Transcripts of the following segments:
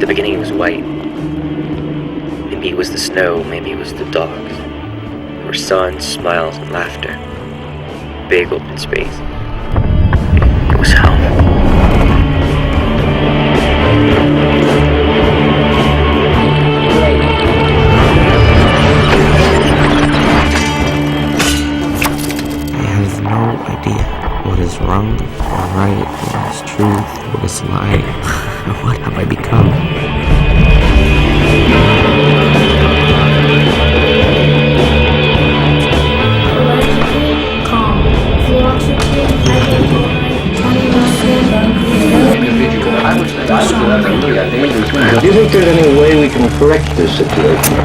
beginning it was white. Maybe it was the snow, maybe it was the dogs. There were sun, smiles, and laughter. Big open space. It was hell. I have no idea what is wrong or right, what is truth, what is lie. What have I become? Do you think there's any way we can correct this situation?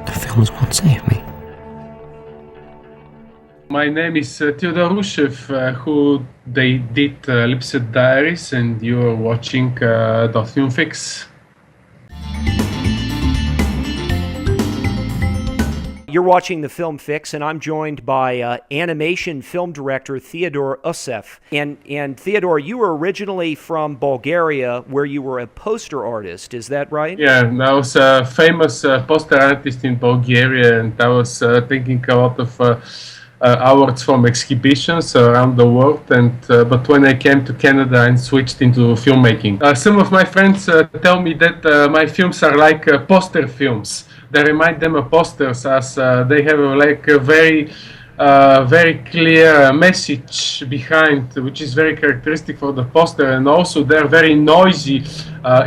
The films won't save me. My name is Theodore Ushev, who they did LIPSETT Diaries, and you're watching the Film Fix. You're watching The Film Fix, and I'm joined by animation film director Theodore Ushev. And Theodore, you were originally from Bulgaria, where you were a poster artist. Is that right? Yeah, I was a famous poster artist in Bulgaria, and I was taking a lot of awards from exhibitions around the world. And but when I came to Canada, I switched into filmmaking. Some of my friends tell me that my films are like poster films. They remind them of posters, as they have like a very clear message behind, which is very characteristic for the poster, and also they're very noisy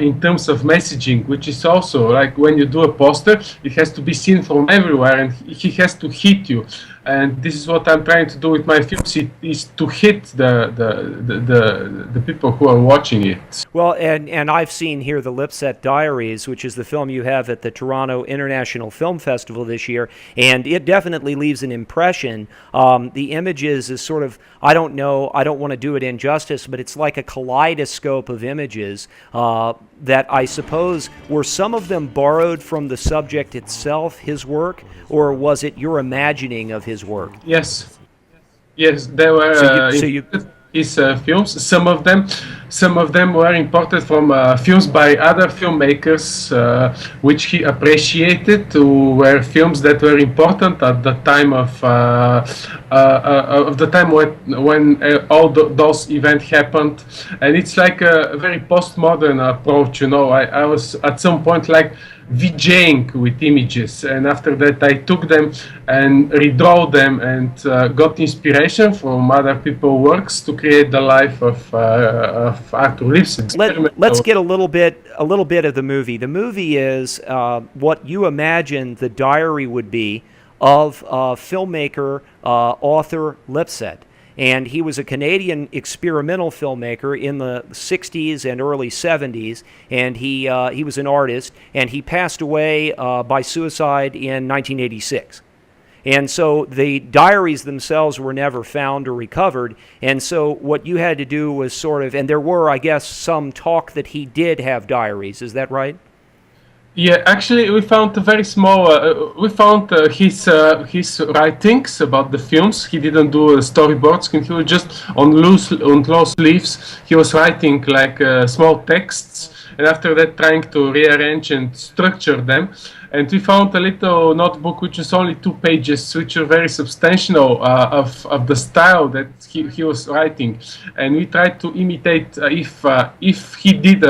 in terms of messaging, which is also like when you do a poster, it has to be seen from everywhere, and he has to hit you. And this is what I'm trying to do with my films, is to hit the people who are watching it. Well, and I've seen here the LIPSETT Diaries, which is the film you have at the Toronto International Film Festival this year, and it definitely leaves an impression. The images is sort of, I don't know, I don't want to do it injustice, but it's like a kaleidoscope of images that I suppose, were some of them borrowed from the subject itself, his work, or was it your imagining of his work? Yes, they were his films. Some of them were imported from films by other filmmakers, which he appreciated. Were films that were important at the time of the time when all those events happened. And it's like a very postmodern approach. You know, I was at some point like VJing with images, and after that I took them and redraw them and got inspiration from other people's works to create the life of Arthur Lipsett. Let's get a little bit of the movie. The movie is what you imagine the diary would be of filmmaker Arthur Lipsett. And he was a Canadian experimental filmmaker in the 60s and early 70s, and he was an artist, and he passed away by suicide in 1986. And so the diaries themselves were never found or recovered, and so what you had to do was sort of, and there were, I guess, some talk that he did have diaries, is that right? Yeah, actually, we found a very small. We found his writings about the films. He didn't do storyboards. He was just on loose leaves. He was writing like small texts, and after that, trying to rearrange and structure them. And we found a little notebook, which was only 2 pages, which are very substantial of the style that he was writing. And we tried to imitate if he did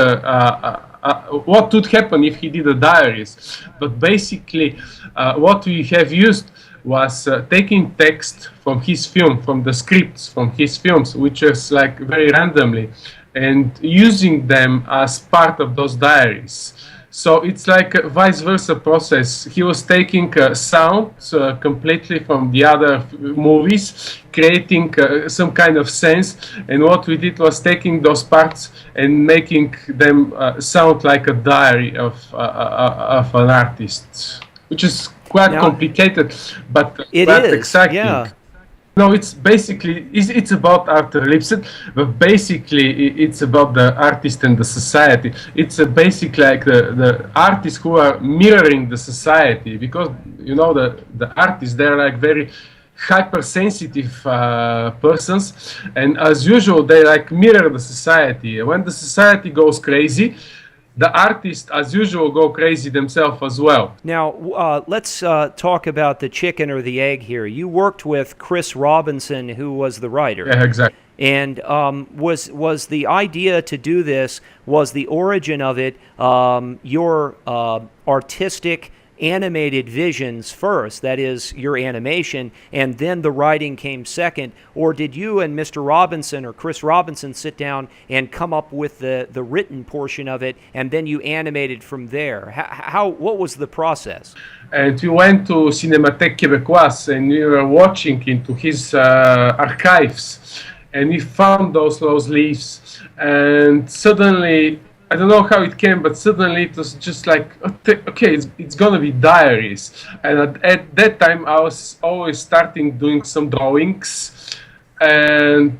what would happen if he did a diaries. But basically, what we have used was taking text from his film, from the scripts from his films, which is like very randomly, and using them as part of those diaries. So it's like a vice versa process. He was taking sound completely from the other movies, creating some kind of sense, and what we did was taking those parts and making them sound like a diary of an artist, which is quite complicated, but quite exciting. Yeah. No, it's basically, it's about Arthur Lipsett, but basically it's about the artist and the society. It's basically like the artists who are mirroring the society, because, you know, the artists, they're like very hypersensitive persons, and as usual, they like mirror the society. When the society goes crazy, the artists, as usual, go crazy themselves as well. Now, let's talk about the chicken or the egg here. You worked with Chris Robinson, who was the writer. Yeah, exactly. And was the idea to do this, was the origin of it your artistic animated visions first, that is your animation, and then the writing came second, or did you and Mr. Robinson or Chris Robinson sit down and come up with the written portion of it, and then you animated from there? What was the process? And we went to Cinémathèque Québécoise, and we were watching into his archives, and we found those leaves, and suddenly, I don't know how it came, but suddenly it was just like, okay, it's gonna be diaries. And at that time, I was always starting doing some drawings, and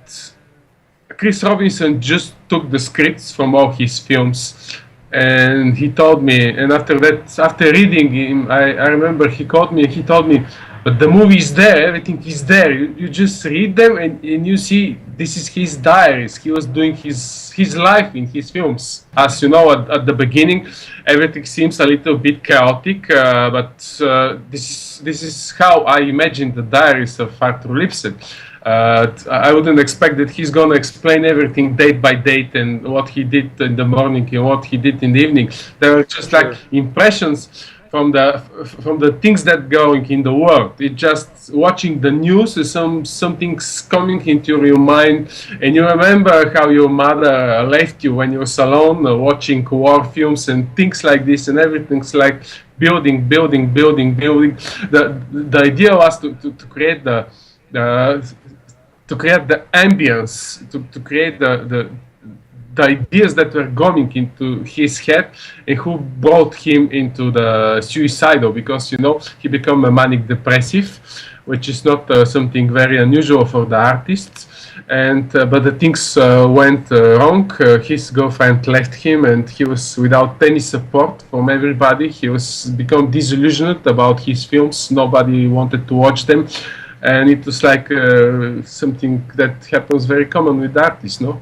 Chris Robinson just took the scripts from all his films, and he told me, and after reading him, I remember he called me and he told me, but the movie is there, everything is there. You just read them and you see this is his diaries. He was doing his life in his films. As you know, at the beginning, everything seems a little bit chaotic, but this is how I imagine the diaries of Arthur Lipsett. I wouldn't expect that he's gonna explain everything date by date and what he did in the morning and what he did in the evening. There are just like impressions from the things that going in the world. It's just watching the news, something's coming into your mind, and you remember how your mother left you when you were alone, watching war films and things like this, and everything's like building. The idea was to create the ambience, to create the ideas that were going into his head, and who brought him into the suicidal, because he became a manic depressive, which is not something very unusual for the artists. And but the things went wrong. His girlfriend left him, and he was without any support from everybody. He was become disillusioned about his films. Nobody wanted to watch them, and it was like something that happens very common with artists, no?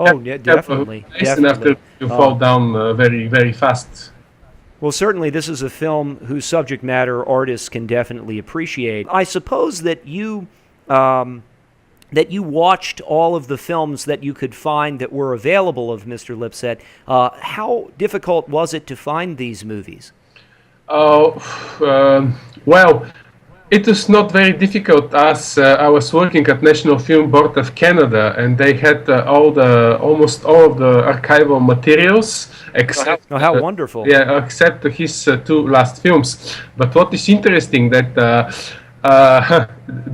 Oh, yeah, definitely. And after you fall down very, very fast. Well, certainly this is a film whose subject matter artists can definitely appreciate. I suppose that you watched all of the films that you could find that were available of Mr. Lipsett. How difficult was it to find these movies? Well, it was not very difficult, as I was working at National Film Board of Canada, and they had almost all of the archival materials, except how wonderful! Except his two last films. But what is interesting that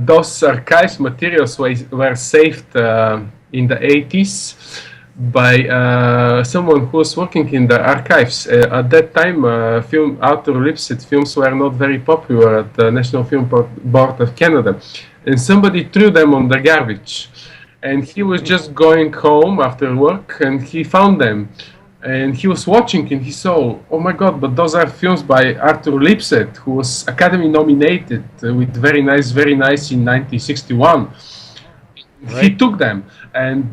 those archives materials were saved in the 80s by someone who was working in the archives. At that time, Arthur Lipsett films were not very popular at the National Film Board of Canada, and somebody threw them on the garbage. And he was just going home after work, and he found them. And he was watching, and he saw, oh my God, but those are films by Arthur Lipsett, who was Academy nominated with Very Nice in 1961. Right. He took them, and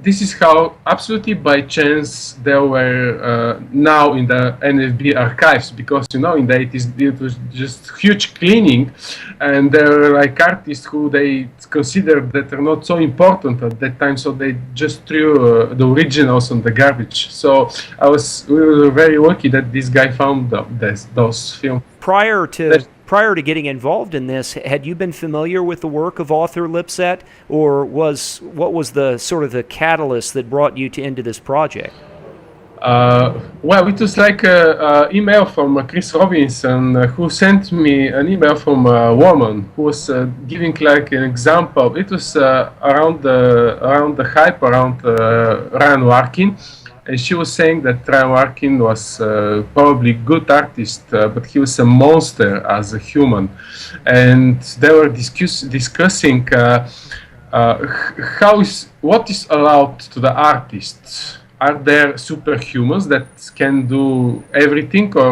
this is how, absolutely by chance, they were now in the NFB archives, because in the 80s it was just huge cleaning, and there were like artists who they considered that are not so important at that time, so they just threw the originals on the garbage. So we were very lucky that this guy found those films. Prior to getting involved in this, had you been familiar with the work of Arthur Lipsett, or what was the sort of the catalyst that brought you into this project? Well, it was like an email from Chris Robinson, who sent me an email from a woman who was giving like an example. It was around the hype around Ryan Larkin. And she was saying that Ryan Larkin was probably a good artist, but he was a monster as a human. And they were discussing what is allowed to the artists are there superhumans that can do everything, or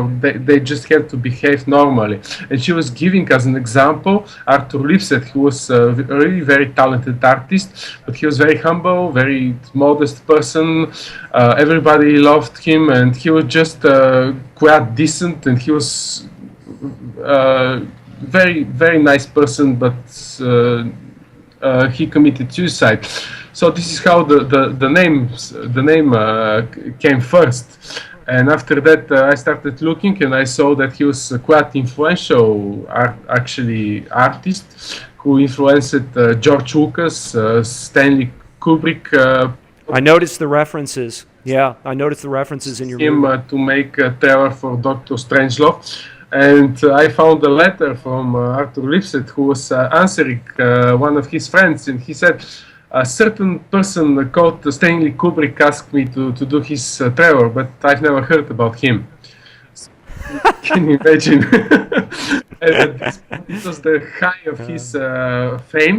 they just have to behave normally? And she was giving as an example Arthur Lipsett, who was a really very talented artist, but he was very humble, very modest person. Everybody loved him, and he was just quite decent, and he was very, very nice person, but he committed suicide. So this is how the name came first. And after that, I started looking, and I saw that he was a quite influential artist who influenced George Lucas, Stanley Kubrick. I noticed the references. Yeah, I noticed the references in your movie. To make a trailer for Doctor Strangelove. And I found a letter from Arthur Lipsett, who was answering one of his friends, and he said, a certain person called Stanley Kubrick asked me to do his trailer, but I've never heard about him. Can you imagine? It was the high of his fame.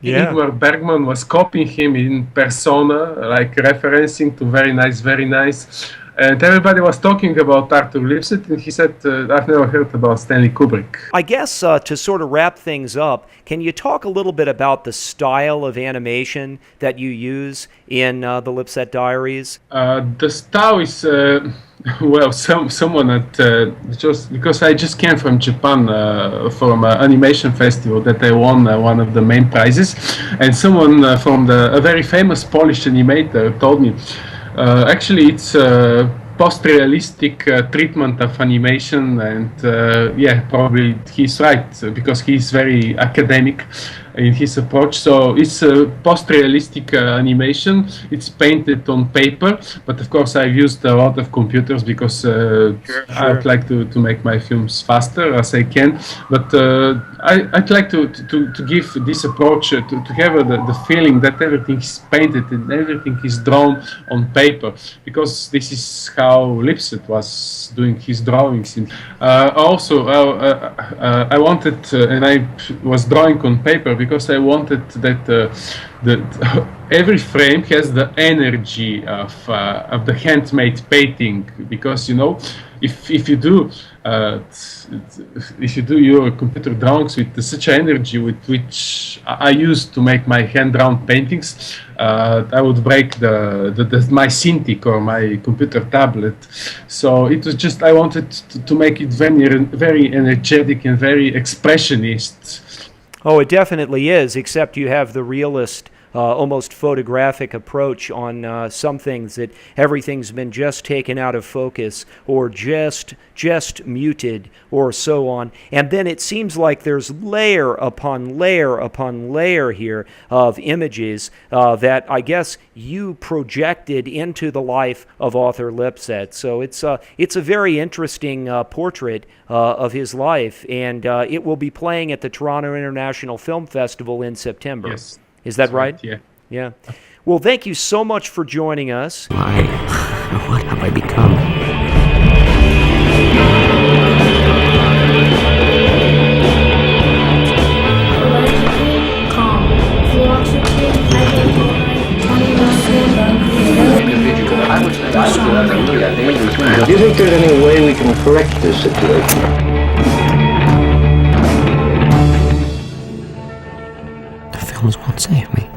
Ingmar Bergman was copying him in persona, like referencing to very nice, very nice. And everybody was talking about Arthur Lipsett, and he said, I've never heard about Stanley Kubrick. I guess to sort of wrap things up, can you talk a little bit about the style of animation that you use in the LIPSETT Diaries? The style is, well, someone at, just because I just came from Japan from an animation festival that I won one of the main prizes, and someone from a very famous Polish animator told me, actually, it's post-realistic treatment of animation, and yeah, probably he's right, because he's very academic in his approach. So it's a post-realistic animation. It's painted on paper, but of course I've used a lot of computers because I'd like to make my films faster as I can. But I'd like to give this approach to have the feeling that everything is painted and everything is drawn on paper, because this is how Lipsett was doing his drawings. Also, I wanted, and I was drawing on paper because I wanted that every frame has the energy of the handmade painting, because you know, if you do your computer drawings with such energy with which I used to make my hand-drawn paintings, I would break my Cintiq or my computer tablet. So it was just, I wanted to make it very energetic and very expressionist. Oh, it definitely is, except you have the realist, almost photographic approach on some things, that everything's been just taken out of focus or just muted or so on. And then it seems like there's layer upon layer upon layer here of images that I guess you projected into the life of Arthur Lipsett. So it's a very interesting portrait of his life, and it will be playing at the Toronto International Film Festival in September. Yes. Is that right? Yeah. Yeah. Well, thank you so much for joining us. What have I become? Do you think there's any way we can correct this situation? The films won't save me.